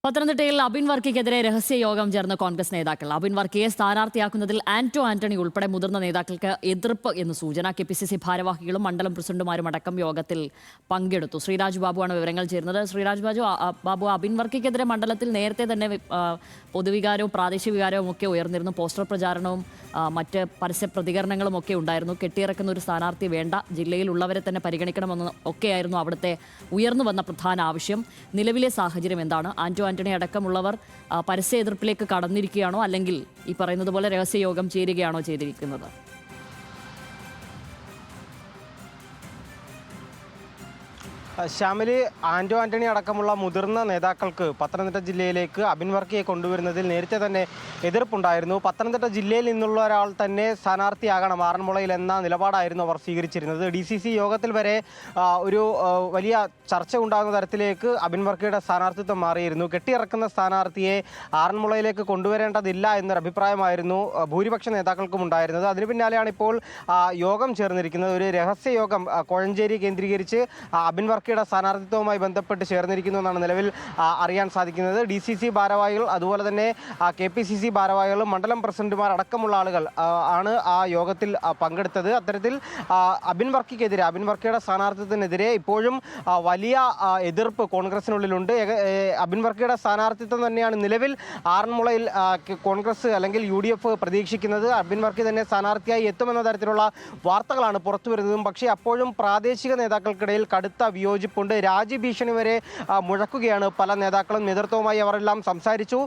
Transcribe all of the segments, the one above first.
പത്തനംതിട്ടയിൽ അബിൻ വർക്കിക്കെതിരെ രഹസ്യയോഗം ചേർന്ന കോൺഗ്രസ് നേതാക്കൾ. അബിൻ വർക്കിയെ സ്ഥാനാർത്ഥിയാക്കുന്നതിൽ ആന്റണി ഉൾപ്പെടെ മുതിർന്ന നേതാക്കൾക്ക് എതിർപ്പ് എന്ന് സൂചന. KPCC ഭാരവാഹികളും മണ്ഡലം പ്രസിഡന്റുമാരും അടക്കം യോഗത്തിൽ പങ്കെടുത്തു. ശ്രീരാജ് ബാബുവാണ് വിവരങ്ങൾ ചേരുന്നത്. ശ്രീരാജ് ബാബു, അബിൻ വർക്കിക്കെതിരെ മണ്ഡലത്തിൽ നേരത്തെ തന്നെ പൊതുവികാരവും പ്രാദേശിക വികാരവും ഒക്കെ ഉയർന്നിരുന്നു. പോസ്റ്റർ പ്രചാരണവും മറ്റ് പരസ്യ പ്രതികരണങ്ങളും ഒക്കെ ഉണ്ടായിരുന്നു. കെട്ടിയിറക്കുന്ന ഒരു സ്ഥാനാർത്ഥി വേണ്ട, ജില്ലയിലുള്ളവരെ തന്നെ പരിഗണിക്കണമെന്ന് ഒക്കെയായിരുന്നു അവിടുത്തെ ഉയർന്നു വന്ന പ്രധാന ആവശ്യം. നിലവിലെ സാഹചര്യം എന്താണ്? ആന്റണി അടക്കമുള്ളവർ പരസ്യ എതിർപ്പിലേക്ക് കടന്നിരിക്കുകയാണോ, അല്ലെങ്കിൽ ഈ പറയുന്നത് പോലെ രഹസ്യയോഗം ചേരുകയാണോ ചെയ്തിരിക്കുന്നത്? ശ്യാമിലി, ആന്റണി അടക്കമുള്ള മുതിർന്ന നേതാക്കൾക്ക് പത്തനംതിട്ട ജില്ലയിലേക്ക് അബിൻ വർക്കിയെ കൊണ്ടുവരുന്നതിൽ നേരത്തെ തന്നെ എതിർപ്പുണ്ടായിരുന്നു. പത്തനംതിട്ട ജില്ലയിൽ നിന്നുള്ള ഒരാൾ തന്നെ സ്ഥാനാർത്ഥിയാകണം ആറന്മുളയിൽ എന്ന നിലപാടായിരുന്നു അവർ സ്വീകരിച്ചിരുന്നത്. DCC യോഗത്തിൽ വരെ ഒരു വലിയ ചർച്ച ഉണ്ടാകുന്ന തരത്തിലേക്ക് അബിൻ വർക്കിയുടെ സ്ഥാനാർത്ഥിത്വം മാറിയിരുന്നു. കെട്ടിയിറക്കുന്ന സ്ഥാനാർത്ഥിയെ ആറന്മുളയിലേക്ക് കൊണ്ടുവരേണ്ടതില്ല എന്നൊരു അഭിപ്രായമായിരുന്നു ഭൂരിപക്ഷ നേതാക്കൾക്കും ഉണ്ടായിരുന്നത്. അതിന് പിന്നാലെയാണ് ഇപ്പോൾ യോഗം ചേർന്നിരിക്കുന്നത്. ഒരു രഹസ്യ യോഗം കോഴഞ്ചേരി കേന്ദ്രീകരിച്ച് അബിൻ വർക്കിയുടെ സ്ഥാനാർത്ഥിത്വവുമായി ബന്ധപ്പെട്ട് ചേർന്നിരിക്കുന്നു എന്നാണ് നിലവിൽ അറിയാൻ സാധിക്കുന്നത്. DCC ഭാരവാഹികൾ, അതുപോലെ തന്നെ KPCC ഭാരവാഹികളും മണ്ഡലം പ്രസിഡന്റുമാർ അടക്കമുള്ള ആളുകൾ ആണ് ആ യോഗത്തിൽ പങ്കെടുത്തത്. അത്തരത്തിൽ അബിൻ വർക്കിയുടെ സ്ഥാനാർത്ഥിത്വത്തിനെതിരെ ഇപ്പോഴും വലിയ എതിർപ്പ് കോൺഗ്രസിനുള്ളിലുണ്ട്. അബിൻ വർക്കിയുടെ സ്ഥാനാർത്ഥിത്വം തന്നെയാണ് നിലവിൽ ആറന്മുളയിൽ കോൺഗ്രസ് അല്ലെങ്കിൽ UDF പ്രതീക്ഷിക്കുന്നത്. അബിൻ വർക്കി തന്നെ സ്ഥാനാർത്ഥിയായി എത്തുമെന്ന തരത്തിലുള്ള വാർത്തകളാണ് പുറത്തു വരുന്നതും. പക്ഷേ അപ്പോഴും പ്രാദേശിക നേതാക്കൾക്കിടയിൽ കടുത്ത വിയോജിപ്പുണ്ട്. രാജ്യഭീഷണി വരെ മുഴക്കുകയാണ് പല നേതാക്കളും. നേതൃത്വവുമായി അവരെല്ലാം സംസാരിച്ചു.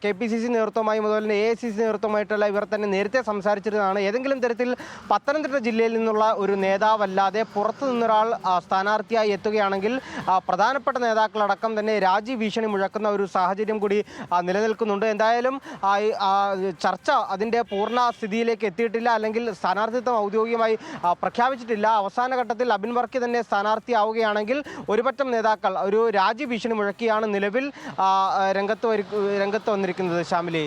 KPCC നേതൃത്വമായും അതുപോലെ തന്നെ AICC നേതൃത്വമായിട്ടുള്ള ഇവർ തന്നെ നേരത്തെ സംസാരിച്ചിരുന്നതാണ്. ഏതെങ്കിലും തരത്തിൽ പത്തനംതിട്ട ജില്ലയിൽ നിന്നുള്ള ഒരു നേതാവല്ലാതെ പുറത്തു നിന്നൊരാൾ സ്ഥാനാർത്ഥിയായി എത്തുകയാണെങ്കിൽ പ്രധാനപ്പെട്ട നേതാക്കളടക്കം തന്നെ രാജ്യഭീഷണി മുഴക്കുന്ന ഒരു സാഹചര്യം കൂടി നിലനിൽക്കുന്നുണ്ട്. എന്തായാലും ചർച്ച അതിൻ്റെ പൂർണ്ണ സ്ഥിതിയിലേക്ക് എത്തിയിട്ടില്ല, അല്ലെങ്കിൽ സ്ഥാനാർത്ഥിത്വം ഔദ്യോഗികമായി പ്രഖ്യാപിച്ചിട്ടില്ല. അവസാന ഘട്ടത്തിൽ അബിൻ വർക്കി തന്നെ സ്ഥാനാർത്ഥിയാവുകയാണെങ്കിൽ ഒരുപറ്റം നേതാക്കൾ ഒരു രാജ്യഭീഷണി മുഴക്കിയാണ് നിലവിൽ രംഗത്ത് വന്നിരിക്കുന്നത്. ശ്യാമിലി.